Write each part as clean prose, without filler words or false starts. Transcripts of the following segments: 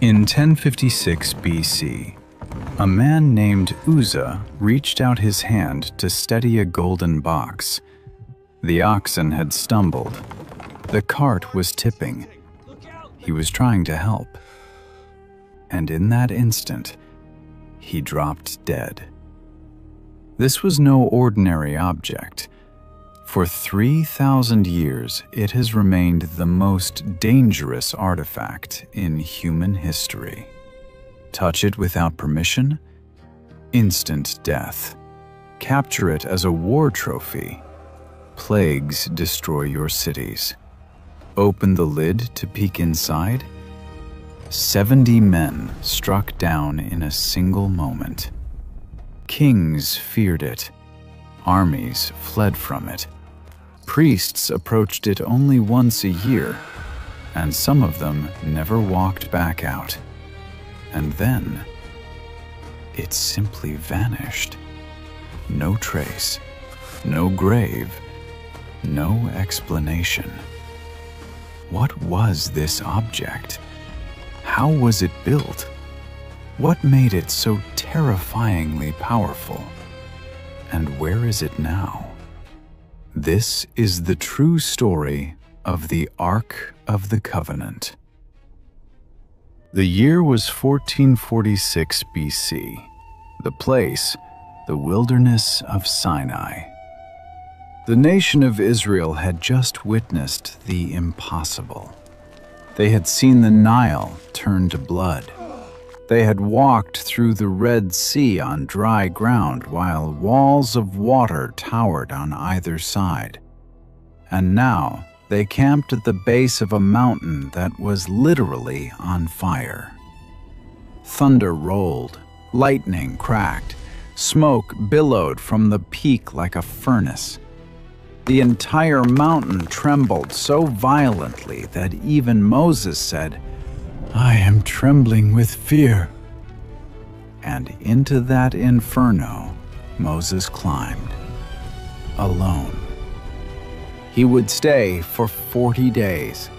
In 1056 BC, a man named Uzzah reached out his hand to steady a golden box. The oxen had stumbled. The cart was tipping. He was trying to help. And in that instant, he dropped dead. This was no ordinary object. For 3,000 years, it has remained the most dangerous artifact in human history. Touch it without permission? Instant death. Capture it as a war trophy? Plagues destroy your cities. Open the lid to peek inside? 70 men struck down in a single moment. Kings feared it. Armies fled from it. Priests approached it only once a year, and some of them never walked back out. And then, it simply vanished. No trace, no grave, no explanation. What was this object? How was it built? What made it so terrifyingly powerful? And where is it now? This is the true story of the Ark of the Covenant. The year was 1446 BC. The place, the wilderness of Sinai. The nation of Israel had just witnessed the impossible. They had seen the Nile turn to blood. They had walked through the Red Sea on dry ground while walls of water towered on either side. And now they camped at the base of a mountain that was literally on fire. Thunder rolled, lightning cracked, smoke billowed from the peak like a furnace. The entire mountain trembled so violently that even Moses said, "I am trembling with fear." And into that inferno, Moses climbed, alone. He would stay for 40 days,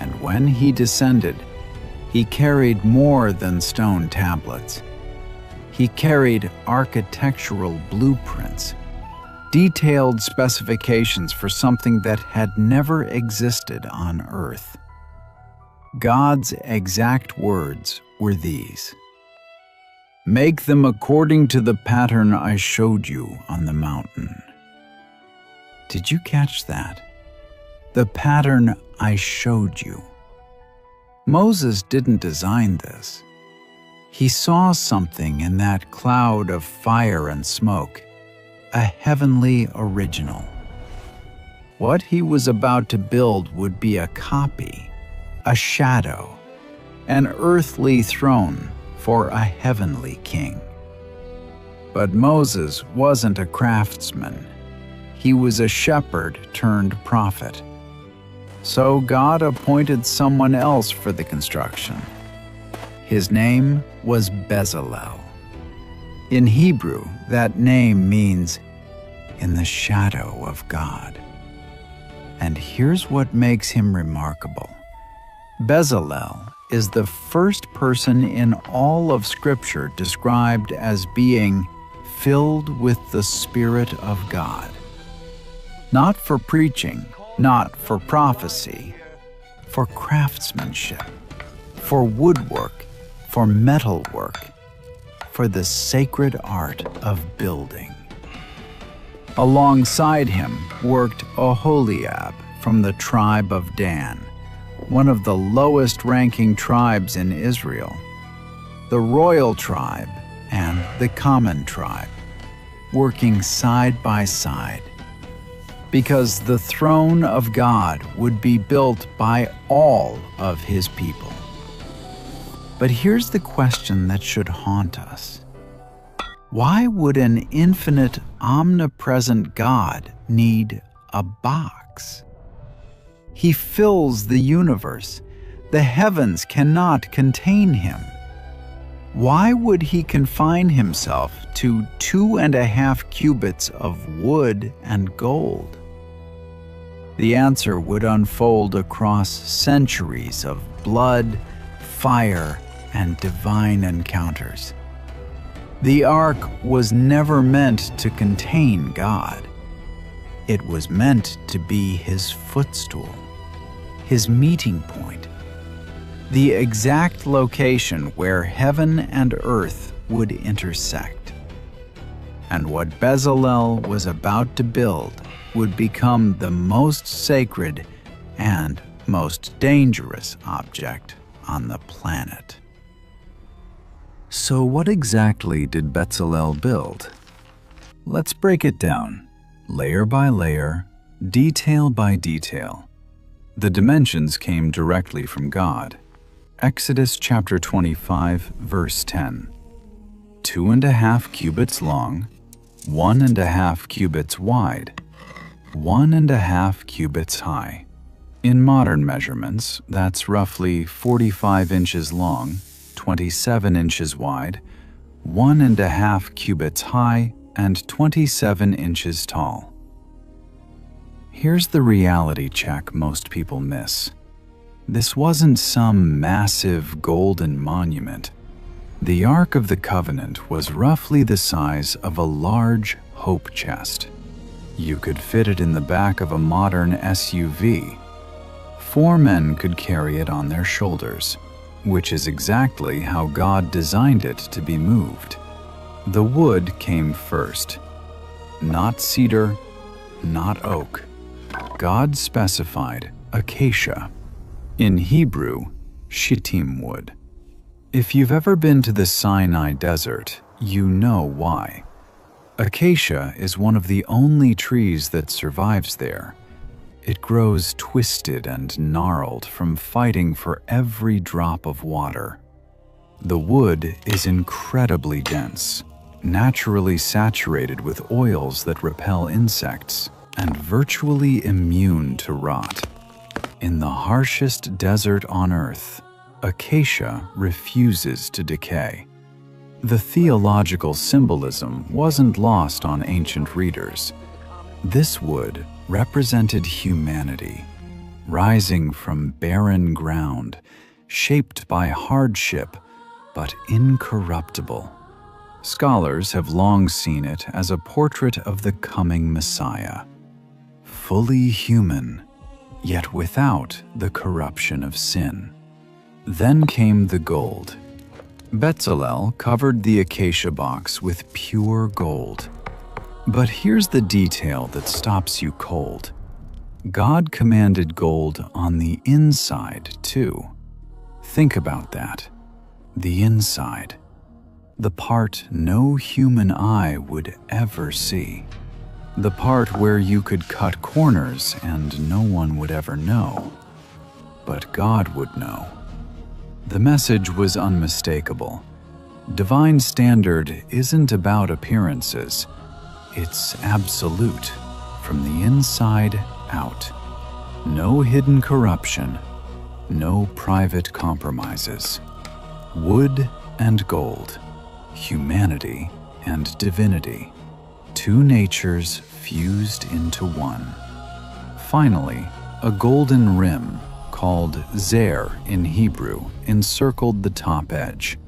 and when he descended, he carried more than stone tablets. He carried architectural blueprints, detailed specifications for something that had never existed on earth. God's exact words were these: "Make them according to the pattern I showed you on the mountain." Did you catch that? The pattern I showed you. Moses didn't design this. He saw something in that cloud of fire and smoke, a heavenly original. What he was about to build would be a copy, a shadow, an earthly throne for a heavenly king. But Moses wasn't a craftsman. He was a shepherd turned prophet. So God appointed someone else for the construction. His name was Bezalel. In Hebrew, that name means "in the shadow of God." And here's what makes him remarkable. Bezalel is the first person in all of Scripture described as being filled with the Spirit of God. Not for preaching, not for prophecy, for craftsmanship, for woodwork, for metalwork, for the sacred art of building. Alongside him worked Oholiab from the tribe of Dan, one of the lowest-ranking tribes in Israel, the royal tribe and the common tribe, working side by side, because the throne of God would be built by all of his people. But here's the question that should haunt us. Why would an infinite, omnipresent God need a box? He fills the universe. The heavens cannot contain him. Why would he confine himself to 2.5 cubits of wood and gold? The answer would unfold across centuries of blood, fire, and divine encounters. The ark was never meant to contain God. It was meant to be his footstool, his meeting point, the exact location where heaven and earth would intersect. And what Bezalel was about to build would become the most sacred and most dangerous object on the planet. So what exactly did Bezalel build? Let's break it down, layer by layer, detail by detail. The dimensions came directly from God. Exodus chapter 25, verse 10. 2.5 cubits long, 1.5 cubits wide, 1.5 cubits high. In modern measurements, that's roughly 45 inches long, 27 inches wide, 1.5 cubits high, and 27 inches tall. Here's the reality check most people miss. This wasn't some massive golden monument. The Ark of the Covenant was roughly the size of a large hope chest. You could fit it in the back of a modern SUV. 4 men could carry it on their shoulders, which is exactly how God designed it to be moved. The wood came first. Not cedar, not oak. God specified acacia. In Hebrew, shittim wood. If you've ever been to the Sinai desert, you know why. Acacia is one of the only trees that survives there. It grows twisted and gnarled from fighting for every drop of water. The wood is incredibly dense, naturally saturated with oils that repel insects, and virtually immune to rot. In the harshest desert on earth, acacia refuses to decay. The theological symbolism wasn't lost on ancient readers. This wood represented humanity, rising from barren ground, shaped by hardship, but incorruptible. Scholars have long seen it as a portrait of the coming Messiah, fully human, yet without the corruption of sin. Then came the gold. Bezalel covered the acacia box with pure gold. But here's the detail that stops you cold. God commanded gold on the inside, too. Think about that. The inside. The part no human eye would ever see. The part where you could cut corners and no one would ever know. But God would know. The message was unmistakable. Divine standard isn't about appearances. It's absolute, from the inside out. No hidden corruption, no private compromises. Wood and gold, humanity and divinity. Two natures fused into one. Finally, a golden rim, called zer in Hebrew, encircled the top edge.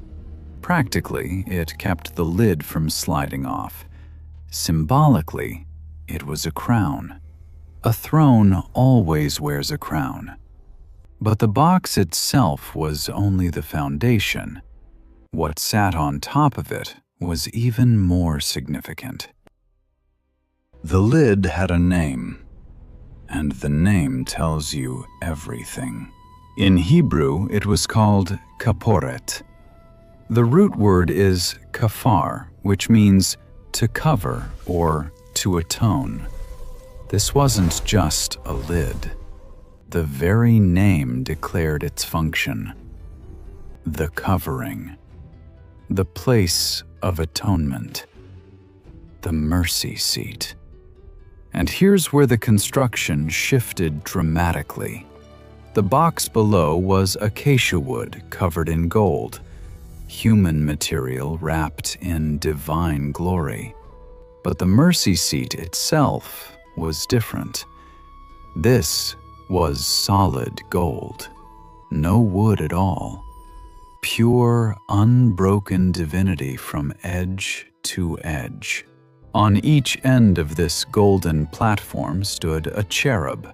Practically, it kept the lid from sliding off. Symbolically, it was a crown. A throne always wears a crown. But the box itself was only the foundation. What sat on top of it was even more significant. The lid had a name, and the name tells you everything. In Hebrew, it was called kaporet. The root word is kafar, which means to cover or to atone. This wasn't just a lid. The very name declared its function. The covering. The place of atonement. The mercy seat. And here's where the construction shifted dramatically. The box below was acacia wood covered in gold, human material wrapped in divine glory. But the mercy seat itself was different. This was solid gold, no wood at all. pure, unbroken divinity from edge to edge. On each end of this golden platform stood a cherub,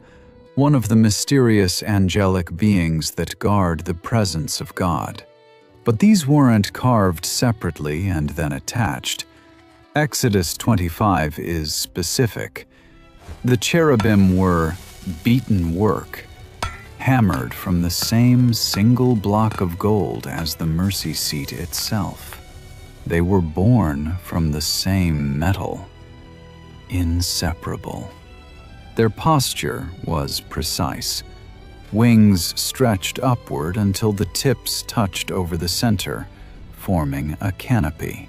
one of the mysterious angelic beings that guard the presence of God. But these weren't carved separately and then attached. Exodus 25 is specific. The cherubim were beaten work, hammered from the same single block of gold as the mercy seat itself. They were born from the same metal, inseparable. Their posture was precise. Wings stretched upward until the tips touched over the center, forming a canopy.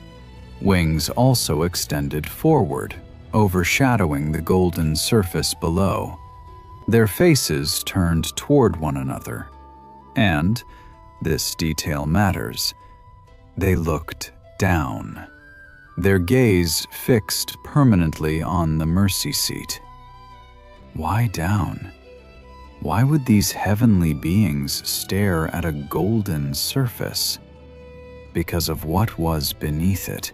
Wings also extended forward, overshadowing the golden surface below. Their faces turned toward one another, and, this detail matters, they looked down, their gaze fixed permanently on the mercy seat. Why down? Why would these heavenly beings stare at a golden surface? Because of what was beneath it,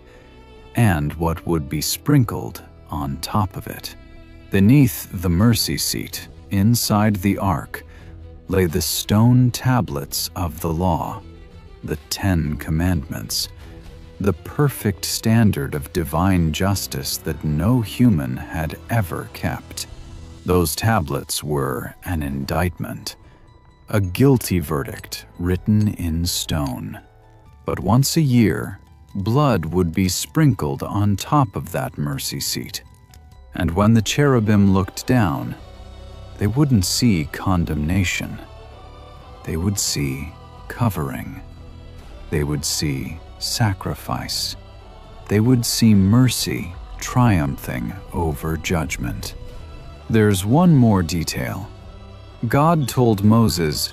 and what would be sprinkled on top of it. Beneath the mercy seat, inside the ark, lay the stone tablets of the law, the 10 Commandments, the perfect standard of divine justice that no human had ever kept. Those tablets were an indictment, a guilty verdict written in stone. But once a year, blood would be sprinkled on top of that mercy seat. And when the cherubim looked down, they wouldn't see condemnation. They would see covering. They would see sacrifice. They would see mercy triumphing over judgment. There's one more detail. God told Moses,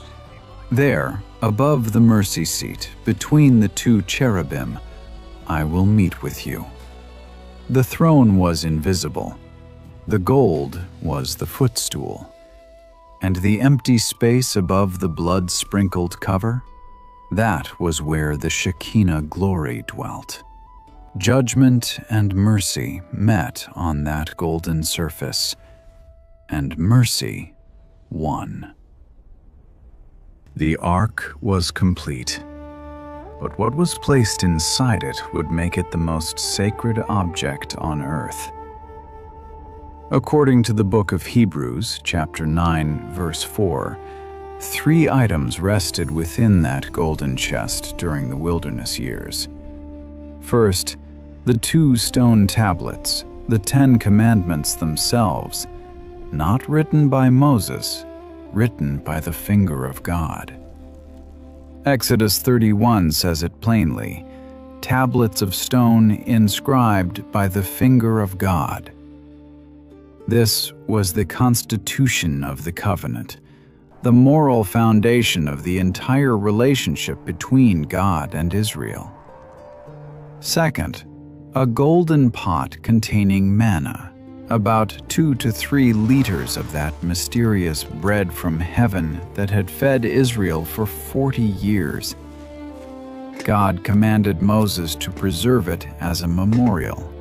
"There, above the mercy seat, between the 2 cherubim, I will meet with you." The throne was invisible. The gold was the footstool. And the empty space above the blood-sprinkled cover, that was where the Shekinah glory dwelt. Judgment and mercy met on that golden surface, and mercy won. The ark was complete, but what was placed inside it would make it the most sacred object on earth. According to the book of Hebrews, chapter 9, verse 4, 3 items rested within that golden chest during the wilderness years. First, the 2 stone tablets, the 10 Commandments themselves, not written by Moses, written by the finger of God. Exodus 31 says it plainly, tablets of stone inscribed by the finger of God. This was the constitution of the covenant, the moral foundation of the entire relationship between God and Israel. Second, a golden pot containing manna, about 2 to 3 liters of that mysterious bread from heaven that had fed Israel for 40 years. God commanded Moses to preserve it as a memorial.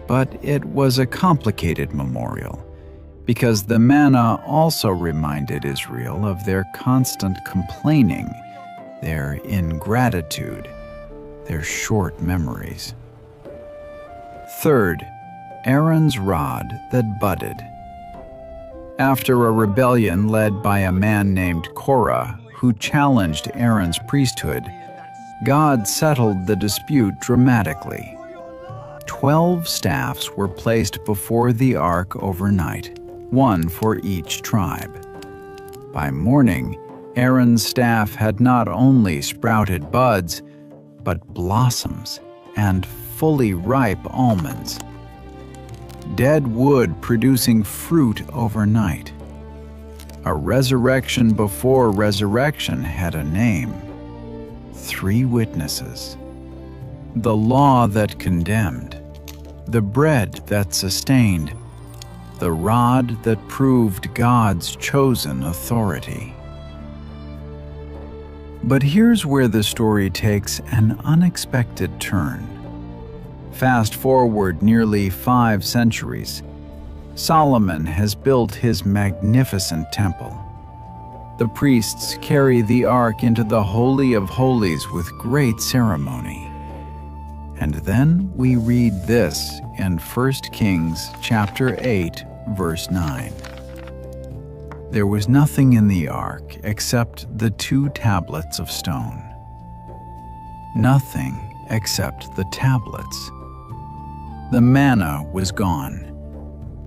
But it was a complicated memorial, because the manna also reminded Israel of their constant complaining, their ingratitude, their short memories. Third, Aaron's rod that budded. After a rebellion led by a man named Korah, who challenged Aaron's priesthood, God settled the dispute dramatically. 12 staffs were placed before the ark overnight, 1 for each tribe. By morning, Aaron's staff had not only sprouted buds, but blossoms and fully ripe almonds. Dead wood producing fruit overnight. A resurrection before resurrection had a name. 3 witnesses. The law that condemned. The bread that sustained. The rod that proved God's chosen authority. But here's where the story takes an unexpected turn. Fast forward nearly 5 centuries, Solomon has built his magnificent temple. The priests carry the ark into the Holy of Holies with great ceremony. And then we read this in 1 Kings chapter 8, verse 9. There was nothing in the ark except the 2 tablets of stone. Nothing except the tablets. The manna was gone.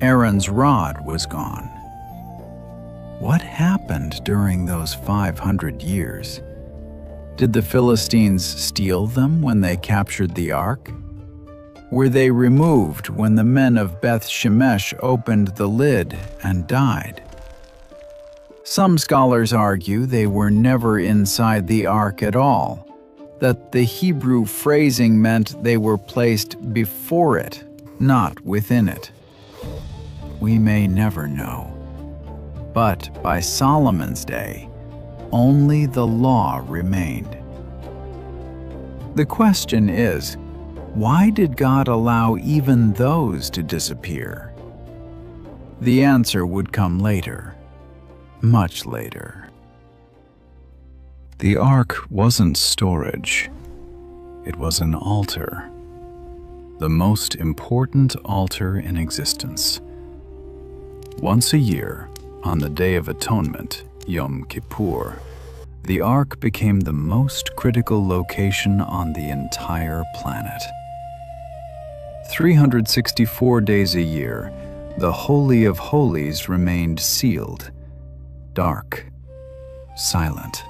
Aaron's rod was gone. What happened during those 500 years? Did the Philistines steal them when they captured the ark? Were they removed when the men of Beth Shemesh opened the lid and died? Some scholars argue they were never inside the ark at all, that the Hebrew phrasing meant they were placed before it, not within it. We may never know. But by Solomon's day, only the law remained. The question is, why did God allow even those to disappear? The answer would come later, much later. The ark wasn't storage. It was an altar, the most important altar in existence. Once a year, on the Day of Atonement, Yom Kippur, the ark became the most critical location on the entire planet. 364 days a year, the Holy of Holies remained sealed, dark, silent,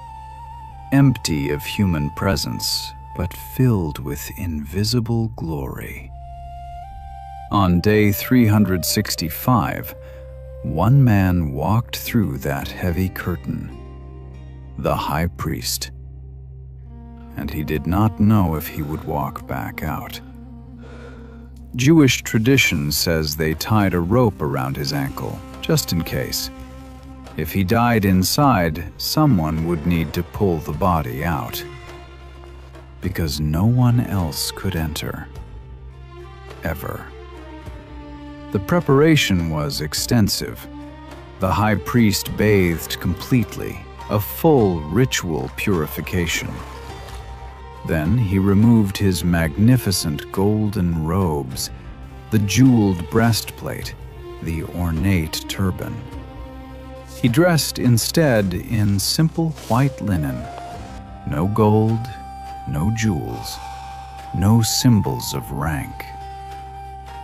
empty of human presence, but filled with invisible glory. On day 365, one man walked through that heavy curtain, the high priest, and he did not know if he would walk back out. Jewish tradition says they tied a rope around his ankle, just in case. If he died inside, someone would need to pull the body out, because no one else could enter, ever. The preparation was extensive. The high priest bathed completely, a full ritual purification. Then he removed his magnificent golden robes, the jeweled breastplate, the ornate turban. He dressed instead in simple white linen, no gold, no jewels, no symbols of rank.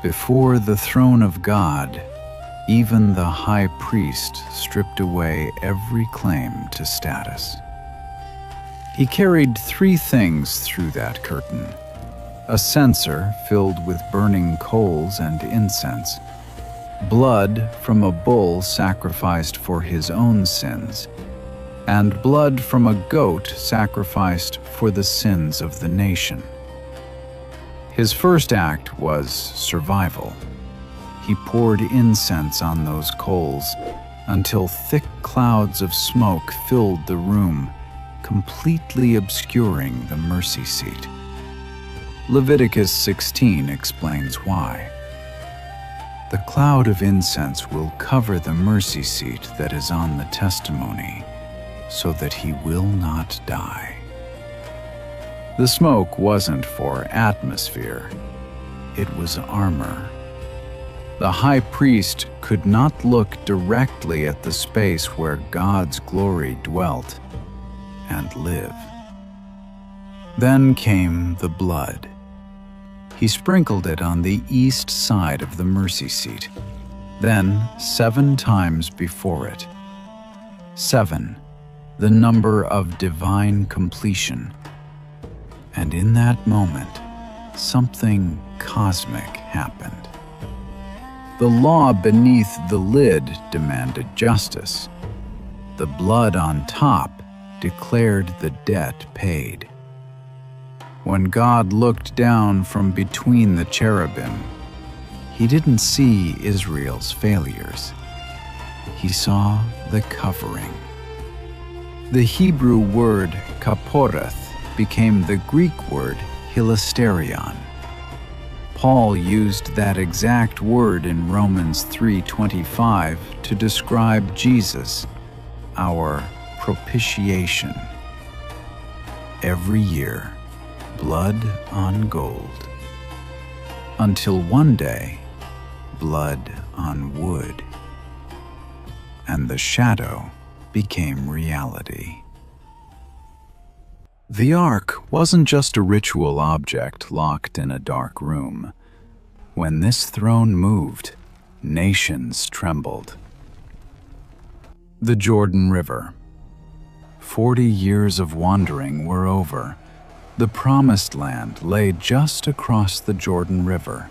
Before the throne of God, even the high priest stripped away every claim to status. He carried 3 things through that curtain: a censer filled with burning coals and incense, blood from a bull sacrificed for his own sins, and blood from a goat sacrificed for the sins of the nation. His first act was survival. He poured incense on those coals until thick clouds of smoke filled the room, completely obscuring the mercy seat. Leviticus 16 explains why. The cloud of incense will cover the mercy seat that is on the testimony, so that he will not die. The smoke wasn't for atmosphere, it was armor. The high priest could not look directly at the space where God's glory dwelt and live. Then came the blood. He sprinkled it on the east side of the mercy seat, then 7 times before it. 7, the number of divine completion. And in that moment, something cosmic happened. The law beneath the lid demanded justice. The blood on top declared the debt paid. When God looked down from between the cherubim, he didn't see Israel's failures. He saw the covering. The Hebrew word kaporeth became the Greek word hilasterion. Paul used that exact word in Romans 3:25 to describe Jesus, our propitiation. Every year, blood on gold, until one day, blood on wood, and the shadow became reality. The ark wasn't just a ritual object locked in a dark room. When this throne moved, nations trembled. The Jordan River. 40 years of wandering were over. The Promised Land lay just across the Jordan River.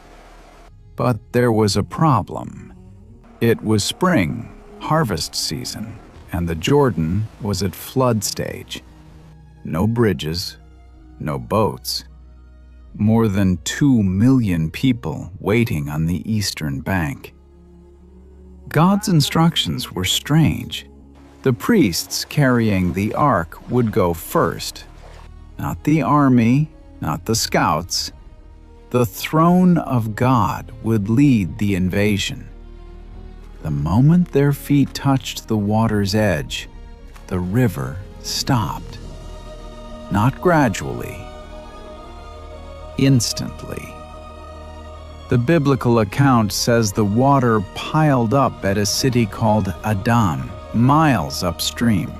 But there was a problem. It was spring, harvest season, and the Jordan was at flood stage. No bridges, no boats. More than 2 million people waiting on the eastern bank. God's instructions were strange. The priests carrying the ark would go first. Not the army, not the scouts. The throne of God would lead the invasion. The moment their feet touched the water's edge, the river stopped. Not gradually, instantly. The biblical account says the water piled up at a city called Adam, miles upstream.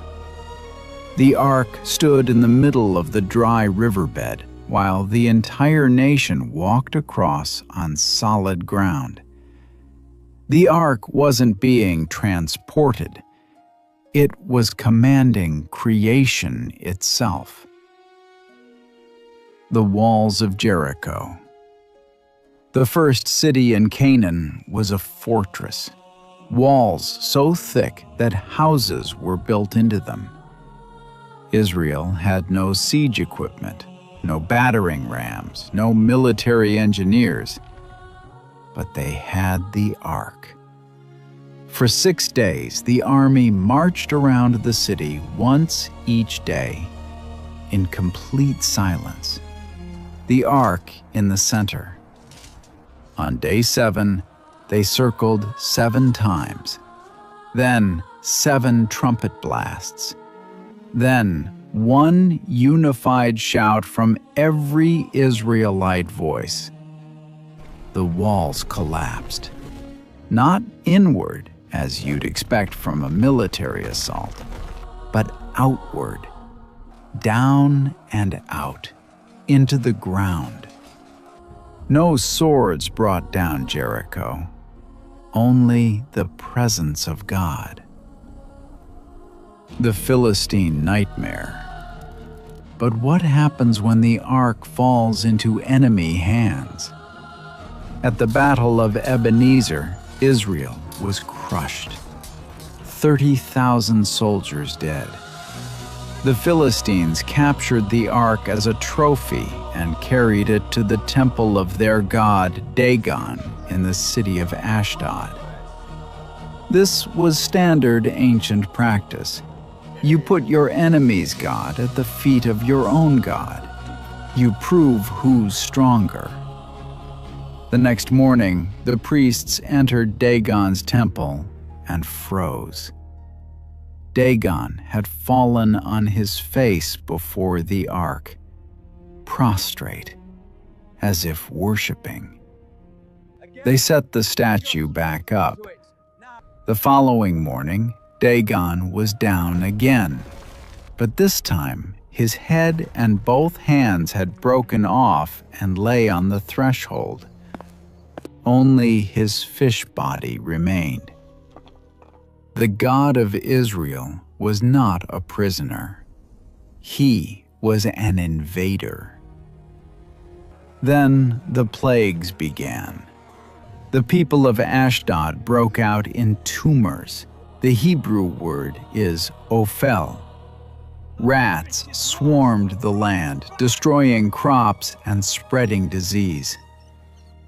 The ark stood in the middle of the dry riverbed, while the entire nation walked across on solid ground. The ark wasn't being transported. It was commanding creation itself. The walls of Jericho. The first city in Canaan was a fortress. Walls so thick that houses were built into them. Israel had no siege equipment, no battering rams, no military engineers, but they had the ark. For 6 days, the army marched around the city once each day, in complete silence. The ark in the center. On day 7, they circled 7 times. Then 7 trumpet blasts. Then one unified shout from every Israelite voice. The walls collapsed. Not inward, as you'd expect from a military assault, but outward, down and out, into the ground. No swords brought down Jericho, only the presence of God. The Philistine nightmare. But what happens when the ark falls into enemy hands? At the Battle of Ebenezer, Israel was crushed. 30,000 soldiers dead. The Philistines captured the ark as a trophy and carried it to the temple of their god Dagon in the city of Ashdod. This was standard ancient practice. You put your enemy's god at the feet of your own god. You prove who's stronger. The next morning, the priests entered Dagon's temple and froze. Dagon had fallen on his face before the ark, prostrate, as if worshiping. They set the statue back up. The following morning, Dagon was down again, but this time his head and both hands had broken off and lay on the threshold. Only his fish body remained. The God of Israel was not a prisoner. He was an invader. Then the plagues began. The people of Ashdod broke out in tumors. The Hebrew word is ophel. Rats swarmed the land, destroying crops and spreading disease.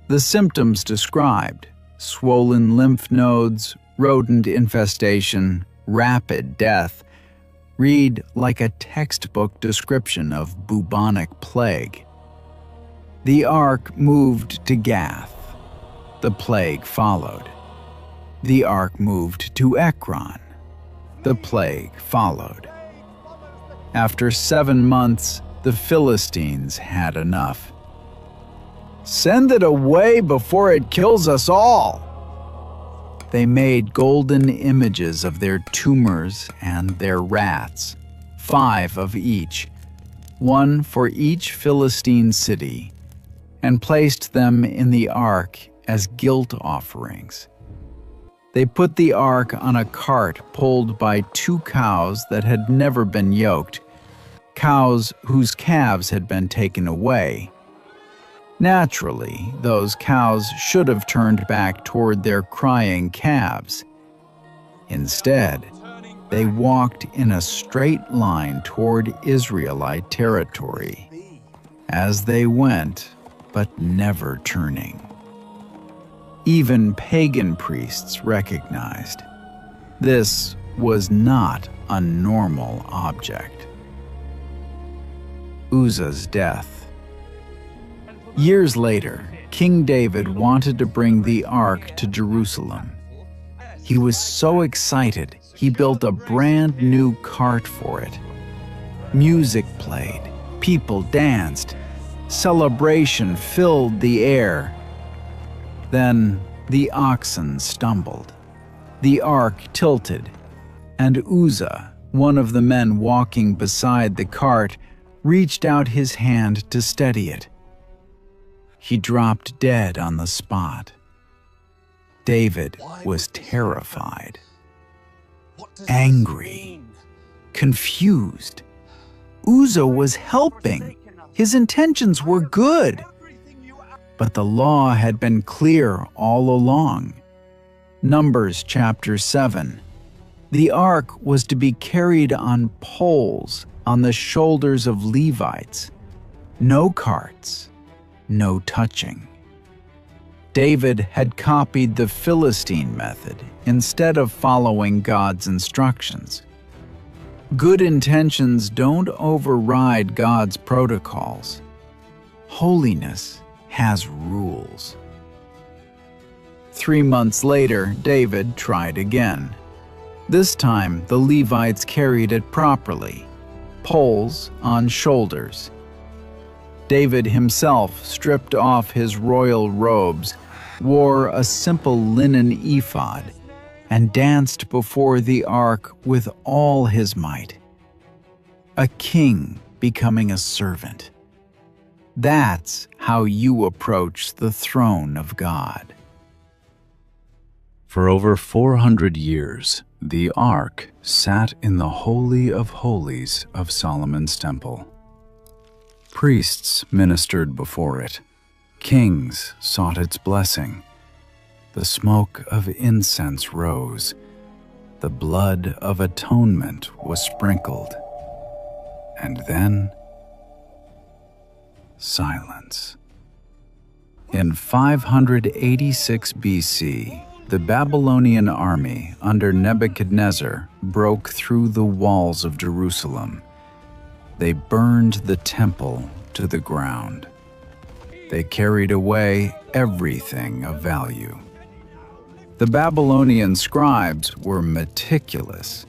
The symptoms described: swollen lymph nodes, rodent infestation, rapid death, read like a textbook description of bubonic plague. The ark moved to Gath. The plague followed. The ark moved to Ekron. The plague followed. After 7 months, the Philistines had enough. "Send it away before it kills us all." They made golden images of their tumors and their rats, 5 of each, 1 for each Philistine city, and placed them in the ark as guilt offerings. They put the ark on a cart pulled by 2 cows that had never been yoked, cows whose calves had been taken away. Naturally, those cows should have turned back toward their crying calves. Instead, they walked in a straight line toward Israelite territory, as they went, but never turning. Even pagan priests recognized this was not a normal object. Uzzah's death. Years later, King David wanted to bring the ark to Jerusalem. He was so excited, he built a brand new cart for it. Music played, people danced, celebration filled the air. Then the oxen stumbled, the ark tilted, and Uzzah, one of the men walking beside the cart, reached out his hand to steady it. He dropped dead on the spot. David was terrified, angry, confused. Uzzah was helping. His intentions were good. But the law had been clear all along. Numbers chapter 7. The ark was to be carried on poles on the shoulders of Levites. No carts, no touching. David had copied the Philistine method instead of following God's instructions. Good intentions don't override God's protocols. Holiness has rules. 3 months later, David tried again. This time, the Levites carried it properly, poles on shoulders. David himself stripped off his royal robes, wore a simple linen ephod, and danced before the ark with all his might. A king becoming a servant. That's how you approach the throne of God. For over 400 years, the Ark sat in the Holy of Holies of Solomon's temple. Priests ministered before it. Kings sought its blessing. The smoke of incense rose. The blood of atonement was sprinkled. And then, silence. In 586 BC, the Babylonian army under Nebuchadnezzar broke through the walls of Jerusalem. They burned the temple to the ground. They carried away everything of value. The Babylonian scribes were meticulous.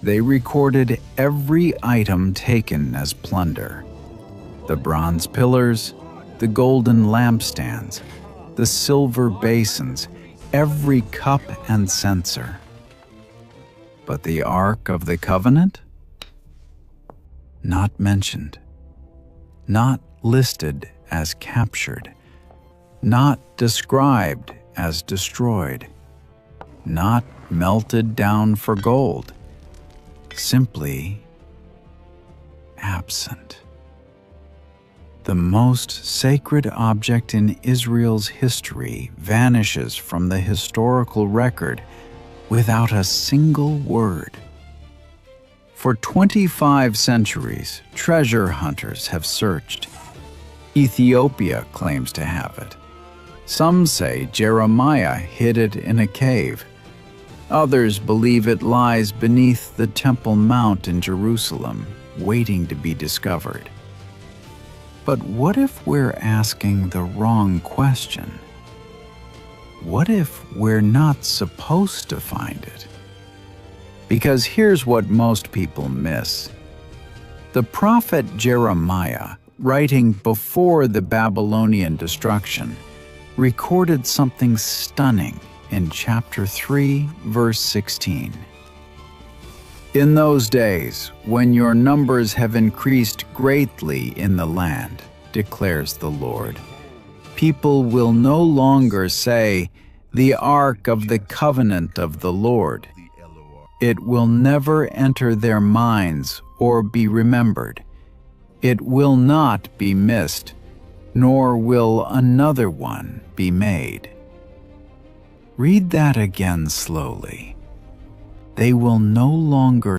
They recorded every item taken as plunder: the bronze pillars, the golden lampstands, the silver basins, every cup and censer. But the Ark of the Covenant? Not mentioned, not listed as captured, not described as destroyed, not melted down for gold, simply absent. The most sacred object in Israel's history vanishes from the historical record without a single word. For 25 centuries, treasure hunters have searched. Ethiopia claims to have it. Some say Jeremiah hid it in a cave. Others believe it lies beneath the Temple Mount in Jerusalem, waiting to be discovered. But what if we're asking the wrong question? What if we're not supposed to find it? Because here's what most people miss. The prophet Jeremiah, writing before the Babylonian destruction, recorded something stunning in chapter 3, verse 16. In those days, when your numbers have increased greatly in the land, declares the Lord, people will no longer say, "The ark of the covenant of the Lord." It will never enter their minds or be remembered. It will not be missed, nor will another one be made. Read that again slowly. They will no longer